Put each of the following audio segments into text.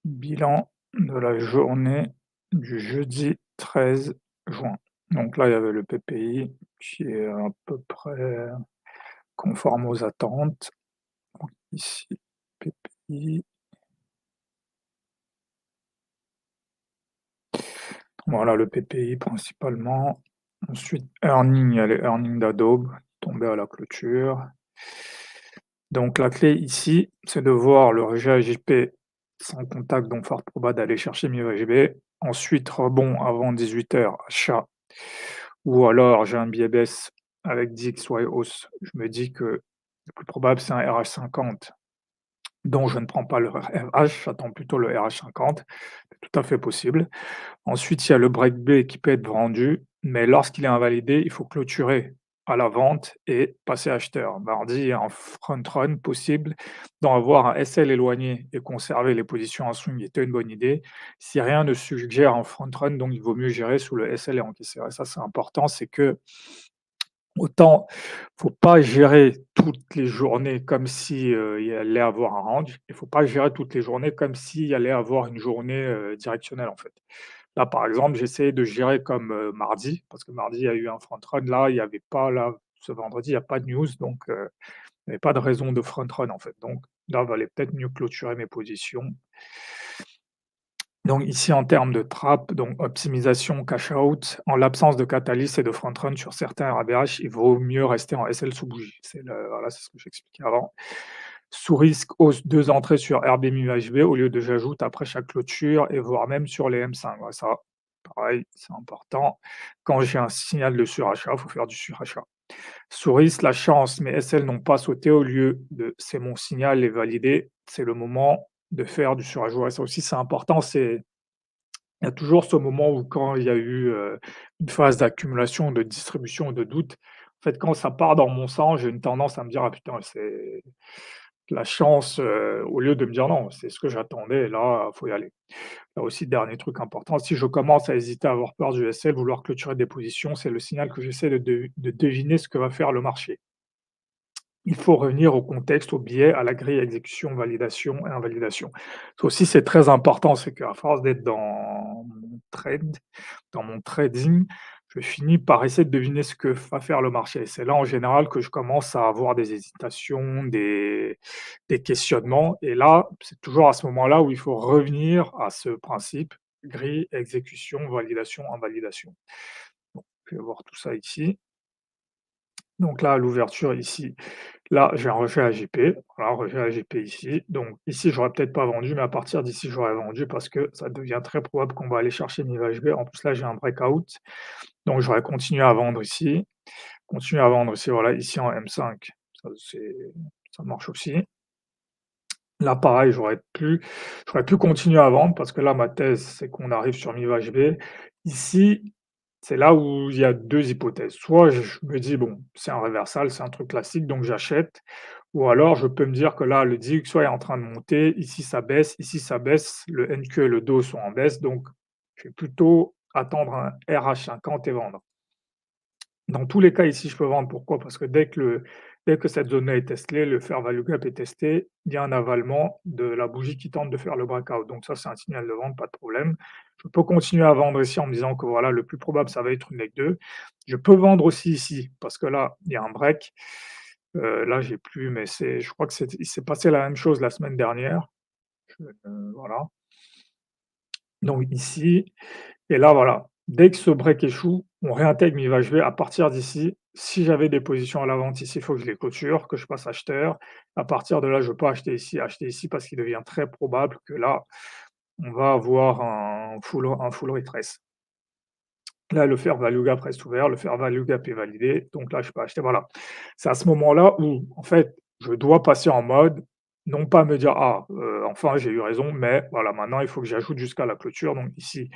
Bilan de la journée du jeudi 13 juin. Donc là, il y avait le PPI qui est à peu près conforme aux attentes. Donc ici, PPI, voilà le PPI principalement. Ensuite, earning, il y a les earnings d'Adobe tombés à la clôture. Donc la clé ici, c'est de voir le rejet AJP sans contact, donc fort probable d'aller chercher MiUSB. Ensuite, rebond avant 18 h, achat. Ou alors j'ai un biais baisse avec DXY hausse. Je me dis que le plus probable, c'est un RH50 dont je ne prends pas le RH, j'attends plutôt le RH50, c'est tout à fait possible. Ensuite, il y a le break B qui peut être vendu, mais lorsqu'il est invalidé, il faut clôturer à la vente et passer acheteur. Mardi, il y a un front run possible d'en avoir un SL éloigné et conserver les positions en swing était une bonne idée. Si rien ne suggère un front run, donc il vaut mieux gérer sous le SL et encaisser. Et ça, c'est important, c'est que autant, faut pas gérer toutes les journées comme si, il y allait avoir un range. Il faut pas gérer toutes les journées comme s'il y allait avoir une journée, directionnelle, en fait. Là, par exemple, j'essayais de gérer comme, mardi, parce que mardi, il y a eu un front run. Là, il y avait pas là, ce vendredi, il y a pas de news, donc il y avait pas de raison de front run, en fait. Donc là, il valait peut-être mieux clôturer mes positions. Donc ici, en termes de trap, donc optimisation, cash out, en l'absence de catalyse et de front run sur certains RABH, il vaut mieux rester en SL sous bougie. Voilà, c'est ce que j'expliquais avant. Sous risque, hausse 2 entrées sur RBMUHB au lieu de j'ajoute après chaque clôture et voire même sur les M5. Ouais, ça, pareil, c'est important. Quand j'ai un signal de surachat, il faut faire du surachat. Sous risque, la chance, mes SL n'ont pas sauté au lieu de c'est mon signal est validé, c'est le moment de faire du surachat. Ouais, ça aussi, c'est important, il y a toujours ce moment où quand il y a eu, une phase d'accumulation, de distribution, de doute, en fait, quand ça part dans mon sens, j'ai une tendance à me dire: «Ah putain, c'est la chance», au lieu de me dire: «Non, c'est ce que j'attendais et là, faut y aller». Là aussi, dernier truc important, si je commence à hésiter, à avoir peur du SL, vouloir clôturer des positions, c'est le signal que j'essaie de deviner ce que va faire le marché. Il faut revenir au contexte, au biais, à la grille exécution, validation et invalidation. Ça aussi, c'est très important, c'est qu'à force d'être dans mon trading, je finis par essayer de deviner ce que va faire le marché. Et c'est là, en général, que je commence à avoir des hésitations, des questionnements. Et là, c'est toujours à ce moment-là où il faut revenir à ce principe, grille, exécution, validation, invalidation. Donc, je vais voir tout ça ici. Donc là, à l'ouverture ici, là, j'ai un rejet AJP, voilà, rejet AJP ici. Donc ici, j'aurais peut-être pas vendu, mais à partir d'ici, j'aurais vendu parce que ça devient très probable qu'on va aller chercher une HB. En plus, là, j'ai un breakout, donc j'aurais continué à vendre ici, continuer à vendre ici, voilà, ici en M5. Ça marche aussi. Là, pareil, j'aurais pu continuer à vendre parce que là, ma thèse, c'est qu'on arrive sur MiVHB. Ici, c'est là où il y a 2 hypothèses. Soit je me dis: «Bon, c'est un réversal, c'est un truc classique, donc j'achète». Ou alors je peux me dire que là, le DXY est en train de monter, ici ça baisse, le NQ et le dos sont en baisse, donc je vais plutôt attendre un RH50 et vendre. Dans tous les cas, ici, je peux vendre. Pourquoi? Parce que dès que cette zone-là est testée, le fair value gap est testé, il y a un avalement de la bougie qui tente de faire le breakout. Donc ça, c'est un signal de vente, pas de problème. Je peux continuer à vendre ici en me disant que voilà, le plus probable, ça va être une leg 2. Je peux vendre aussi ici, parce que là, il y a un break. Là, j'ai plus, mais je crois que il s'est passé la même chose la semaine dernière. Voilà. Donc ici, et là, voilà, dès que ce break échoue, on réintègre MiVHV à partir d'ici. Si j'avais des positions à la vente ici, il faut que je les clôture, que je passe acheteur. À partir de là, je peux acheter ici parce qu'il devient très probable que là, on va avoir un full retrace. Là, le fair value gap reste ouvert, le fair value gap est validé, donc là, je peux acheter, voilà. C'est à ce moment-là où, en fait, je dois passer en mode, non pas me dire: «Ah, enfin, j'ai eu raison», mais voilà, maintenant, il faut que j'ajoute jusqu'à la clôture, donc ici,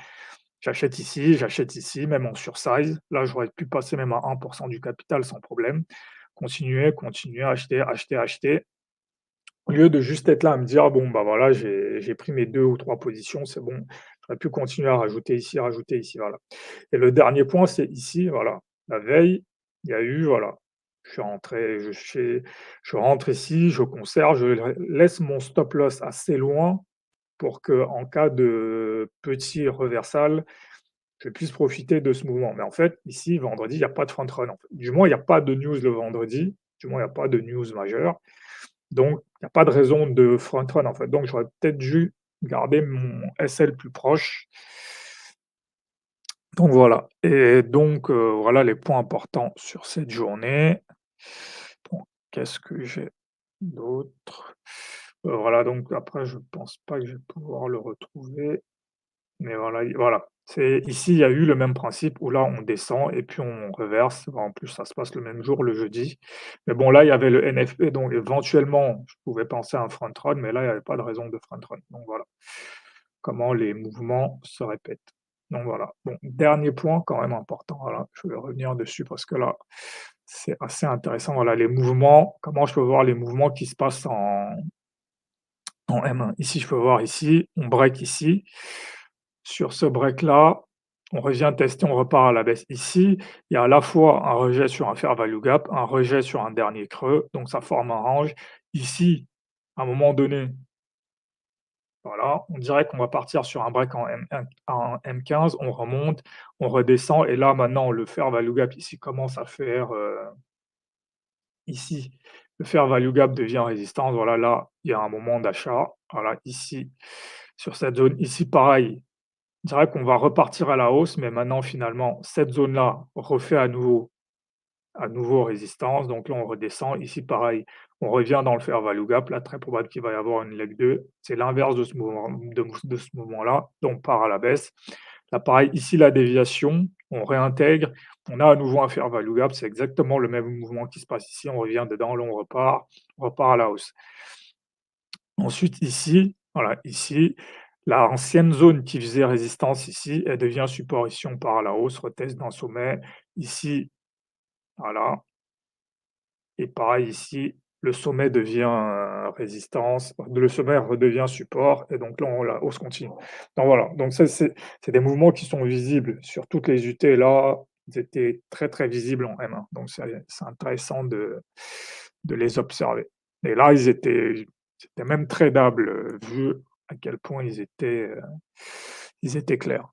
j'achète ici, même en sursize. Là, j'aurais pu passer même à 1 du capital sans problème. Continuer, acheter, acheter, acheter. Au lieu de juste être là à me dire: «Bon, bah, voilà, j'ai pris mes 2 ou 3 positions, c'est bon». J'aurais pu continuer à rajouter ici, voilà. Et le dernier point, c'est ici, voilà. La veille, il y a eu, voilà, je suis rentré, je rentre ici, je conserve, je laisse mon stop loss assez loin pour que en cas de petit reversal, je puisse profiter de ce mouvement. Mais en fait, ici, vendredi, il y a pas de front run, en fait. Du moins, il y a pas de news le vendredi, du moins, il y a pas de news majeure, donc il y a pas de raison de front run, en fait. Donc j'aurais peut-être dû garder mon SL plus proche. Donc voilà et donc voilà les points importants sur cette journée. Donc qu'est-ce que j'ai d'autre? Voilà donc après je pense pas que je vais pouvoir le retrouver, mais voilà. C'est ici, il y a eu le même principe où là on descend et puis on reverse. Bah, en plus ça se passe le même jour, le jeudi. Mais bon là, il y avait le NFP donc éventuellement je pouvais penser à un front run, mais là il y avait pas de raison de front run. Donc voilà, comment les mouvements se répètent. Donc voilà. Bon, dernier point quand même important, voilà, je vais revenir dessus parce que là, c'est assez intéressant. Voilà, les mouvements, comment je peux voir les mouvements qui se passent en M1. Ici, je peux voir ici, on break ici. Sur ce break-là, on revient tester, on repart à la baisse. Ici, il y a à la fois un rejet sur un fair value gap, un rejet sur un dernier creux, donc ça forme un range. Ici, à un moment donné, voilà, on dirait qu'on va partir sur un break en M15, on remonte, on redescend et là maintenant le fair value gap ici commence à faire, ici, le fair value gap devient résistance, voilà, là, il y a un moment d'achat, voilà, ici, sur cette zone, ici pareil, on dirait qu'on va repartir à la hausse, mais maintenant finalement cette zone-là refait à nouveau résistance, donc là on redescend. Ici pareil, on revient dans le fair value gap, là très probable qu'il va y avoir une leg 2. C'est l'inverse de ce mouvement de ce mouvement-là, donc on part à la baisse. Là pareil, ici la déviation, on réintègre, on a à nouveau un fair value gap, c'est exactement le même mouvement qui se passe ici, on revient dedans, là on repart à la hausse. Ensuite ici, voilà, ici, la ancienne zone qui faisait résistance ici, elle devient support ici, on part à la hausse, retest d'un sommet. Ici, voilà. Et pareil ici, le sommet devient, résistance, le sommet redevient support et donc là, la hausse continue. Donc voilà, donc ça c'est des mouvements qui sont visibles sur toutes les UT là, ils étaient très, très visibles en M1, donc c'est intéressant de les observer et là, c'était même tradables, vu à quel point ils étaient clairs.